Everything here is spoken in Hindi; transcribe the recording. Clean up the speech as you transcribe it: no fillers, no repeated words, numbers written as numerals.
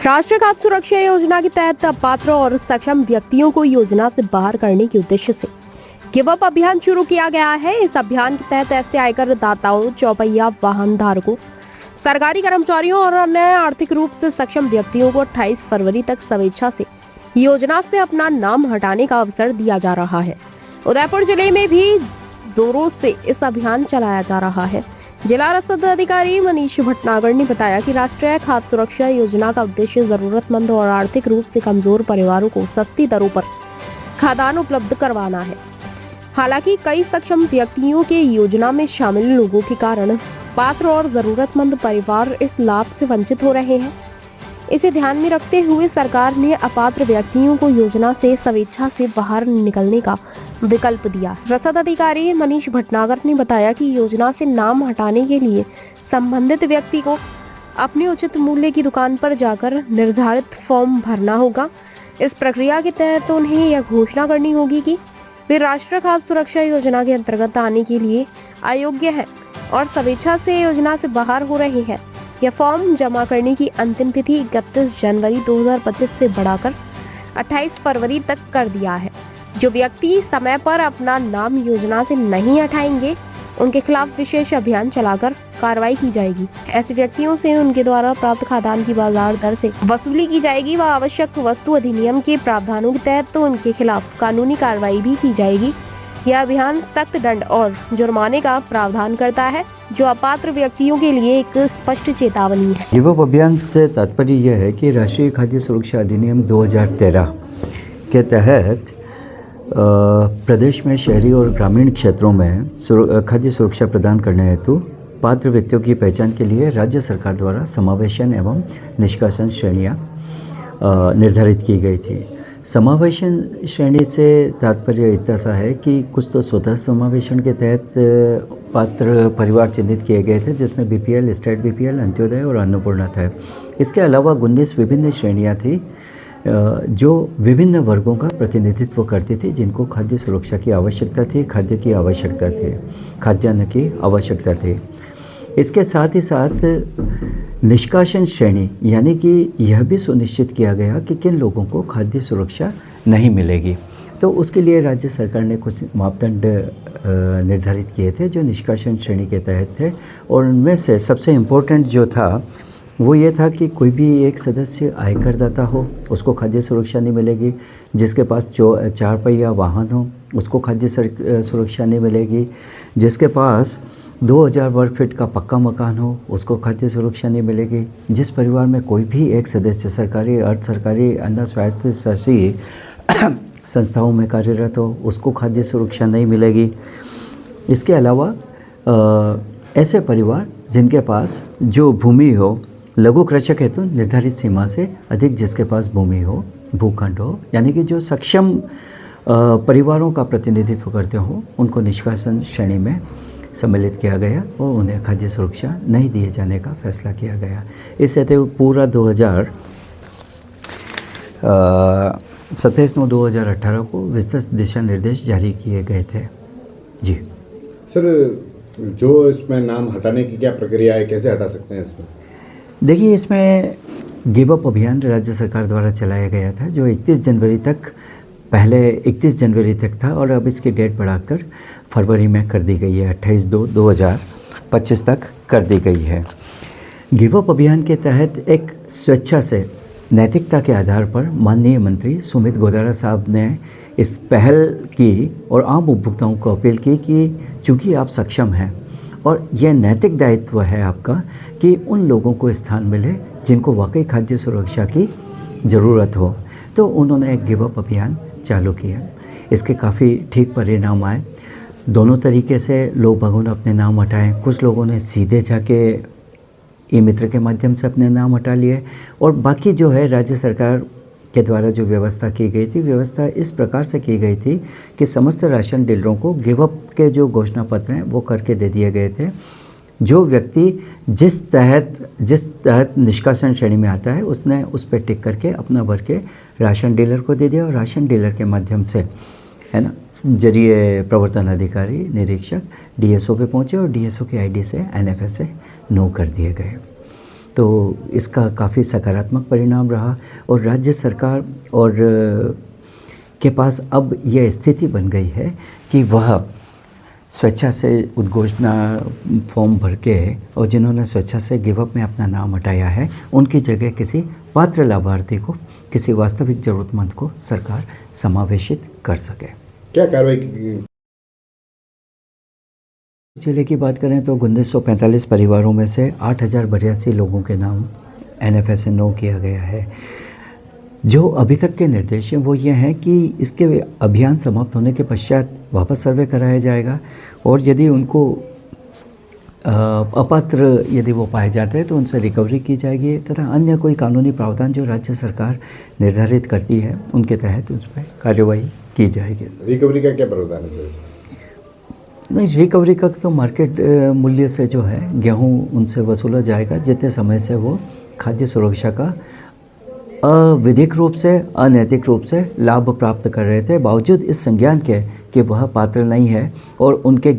राष्ट्रीय खाद्य सुरक्षा योजना के तहत अपात्र और सक्षम व्यक्तियों को योजना से बाहर करने के उद्देश्य से गिव अप अभियान शुरू किया गया है। इस अभियान के तहत ऐसे आयकर दाताओं, चौपहिया वाहन धारकों, सरकारी कर्मचारियों और अन्य आर्थिक रूप से सक्षम व्यक्तियों को 28 फरवरी तक स्वेच्छा से योजना से अपना नाम हटाने का अवसर दिया जा रहा है। उदयपुर जिले में भी जोरों से इस अभियान चलाया जा रहा है। जिला रसद अधिकारी मनीष भटनागर ने बताया कि राष्ट्रीय खाद्य सुरक्षा योजना का उद्देश्य जरूरतमंद और आर्थिक रूप से कमजोर परिवारों को सस्ती दरों पर खाद्यान्न उपलब्ध करवाना है। हालांकि कई सक्षम व्यक्तियों के योजना में शामिल लोगों के कारण पात्र और जरूरतमंद परिवार इस लाभ से वंचित हो रहे हैं। इसे ध्यान में रखते हुए सरकार ने अपात्र व्यक्तियों को योजना से स्वेच्छा से बाहर निकलने का विकल्प दिया। रसद अधिकारी मनीष भटनागर ने बताया कि योजना से नाम हटाने के लिए संबंधित व्यक्ति को अपने उचित मूल्य की दुकान पर जाकर निर्धारित फॉर्म भरना होगा। इस प्रक्रिया के तहत उन्हें यह घोषणा करनी होगी कि वे राष्ट्रीय खाद्य सुरक्षा योजना के अंतर्गत आने के लिए अयोग्य है और स्वेच्छा से योजना से बाहर हो रहे हैं। यह फॉर्म जमा करने की अंतिम तिथि 31 जनवरी 2025 से बढ़ाकर 28 फरवरी तक कर दिया है। जो व्यक्ति समय पर अपना नाम योजना से नहीं हटाएंगे, उनके खिलाफ विशेष अभियान चलाकर कार्रवाई की जाएगी। ऐसे व्यक्तियों से उनके द्वारा प्राप्त खाद्यान्न की बाजार दर से वसूली की जाएगी व आवश्यक वस्तु अधिनियम के प्रावधानों के तहत तो उनके खिलाफ कानूनी कार्रवाई भी की जाएगी। यह अभियान सख्त दंड और जुर्माने का प्रावधान करता है, जो अपात्र व्यक्तियों के लिए एक स्पष्ट चेतावनी है। गिव अप अभियान से तात्पर्य यह है कि राष्ट्रीय खाद्य सुरक्षा अधिनियम 2013 के तहत प्रदेश में शहरी और ग्रामीण क्षेत्रों में खाद्य सुरक्षा प्रदान करने हेतु पात्र व्यक्तियों की पहचान के लिए राज्य सरकार द्वारा समावेशन एवं निष्कासन श्रेणियाँ निर्धारित की गई थी। समावेशन श्रेणी से तात्पर्य इतना सा है कि कुछ तो स्वतः समावेशन के तहत पात्र परिवार चिन्हित किए गए थे, जिसमें बीपीएल, स्टेट बीपीएल, अंत्योदय और अन्नपूर्णा था। इसके अलावा 19 विभिन्न श्रेणियां थी जो विभिन्न वर्गों का प्रतिनिधित्व करती थी, जिनको खाद्य सुरक्षा की आवश्यकता थी, खाद्य की आवश्यकता थी, खाद्यान्न की आवश्यकता थी। इसके साथ ही साथ निष्कासन श्रेणी, यानी कि यह भी सुनिश्चित किया गया कि किन लोगों को खाद्य सुरक्षा नहीं मिलेगी। तो उसके लिए राज्य सरकार ने कुछ मापदंड निर्धारित किए थे जो निष्कासन श्रेणी के तहत थे, और उनमें से सबसे इम्पोर्टेंट जो था वो ये था कि कोई भी एक सदस्य आयकरदाता हो, उसको खाद्य सुरक्षा नहीं मिलेगी। जिसके पास 4 पहिया वाहन हो, उसको खाद्य सुरक्षा नहीं मिलेगी। जिसके पास 2000 वर्ग फीट का पक्का मकान हो, उसको खाद्य सुरक्षा नहीं मिलेगी। जिस परिवार में कोई भी एक सदस्य सरकारी, अर्ध सरकारी, अन्य स्वायत्त शासी संस्थाओं में कार्यरत हो, उसको खाद्य सुरक्षा नहीं मिलेगी। इसके अलावा ऐसे परिवार जिनके पास जो भूमि हो, लघु कृषक हेतु निर्धारित सीमा से अधिक जिसके पास भूमि हो, भूखंड हो, यानी कि जो सक्षम परिवारों का प्रतिनिधित्व करते हो, उनको निष्कासन श्रेणी में सम्मिलित किया गया और उन्हें खाद्य सुरक्षा नहीं दिए जाने का फैसला किया गया। इससे तो पूरा 27/9/2018 को विस्तृत दिशा निर्देश जारी किए गए थे। जी सर, जो इसमें नाम हटाने की क्या प्रक्रिया है, कैसे हटा सकते हैं इसमें? देखिए, इसमें गिव अप अभियान राज्य सरकार द्वारा चलाया गया था, जो 31 जनवरी तक, पहले 31 जनवरी तक था और अब इसकी डेट बढ़ाकर फरवरी में कर दी गई है, 28/2/2025 तक कर दी गई है। गिव अप अभियान के तहत एक स्वेच्छा से नैतिकता के आधार पर माननीय मंत्री सुमित गोदारा साहब ने इस पहल की और आम उपभोक्ताओं को अपील की कि चूँकि आप सक्षम हैं और यह नैतिक दायित्व है आपका कि उन लोगों को स्थान मिले जिनको वाकई खाद्य सुरक्षा की ज़रूरत हो, तो उन्होंने एक गिव अप अभियान चालू किया। इसके काफ़ी ठीक परिणाम आए। दोनों तरीके से लोग बागों ने अपने नाम हटाए। कुछ लोगों ने सीधे जाके ई मित्र के माध्यम से अपने नाम हटा लिए, और बाकी जो है राज्य सरकार के द्वारा जो व्यवस्था की गई थी, व्यवस्था इस प्रकार से की गई थी कि समस्त राशन डीलरों को गिव अप के जो घोषणा पत्र हैं वो करके दे दिए गए थे। जो व्यक्ति जिस तहत निष्कासन श्रेणी में आता है, उसने उस पर टिक करके अपना भर के राशन डीलर को दे दिया, और राशन डीलर के माध्यम से, है ना, जरिए प्रवर्तन अधिकारी, निरीक्षक डीएसओ पे पहुँचे और डीएसओ की आईडी से एनएफएस से नो कर दिए गए। तो इसका काफ़ी सकारात्मक परिणाम रहा और राज्य सरकार और के पास अब यह स्थिति बन गई है कि वह स्वेच्छा से उद्घोषणा फॉर्म भर के और जिन्होंने स्वेच्छा से गिव अप में अपना नाम हटाया है उनकी जगह किसी पात्र लाभार्थी को, किसी वास्तविक ज़रूरतमंद को सरकार समावेशित कर सके। क्या कार्रवाई की? जिले की बात करें तो 1945 परिवारों में से 8,082 लोगों के नाम NFS से नो किया गया है। जो अभी तक के निर्देश हैं वो ये हैं कि इसके अभियान समाप्त होने के पश्चात वापस सर्वे कराया जाएगा और यदि उनको अपात्र यदि वो पाए जाते हैं तो उनसे रिकवरी की जाएगी तथा अन्य कोई कानूनी प्रावधान जो राज्य सरकार निर्धारित करती है उनके तहत उस पर कार्यवाही की जाएगी। रिकवरी का क्या प्रावधान है सर? नहीं, रिकवरी का तो मार्केट मूल्य से जो है गेहूं उनसे वसूला जाएगा जितने समय से वो खाद्य सुरक्षा का अविधिक रूप से, अनैतिक रूप से लाभ प्राप्त कर रहे थे, बावजूद इस संज्ञान के कि वह पात्र नहीं है और उनके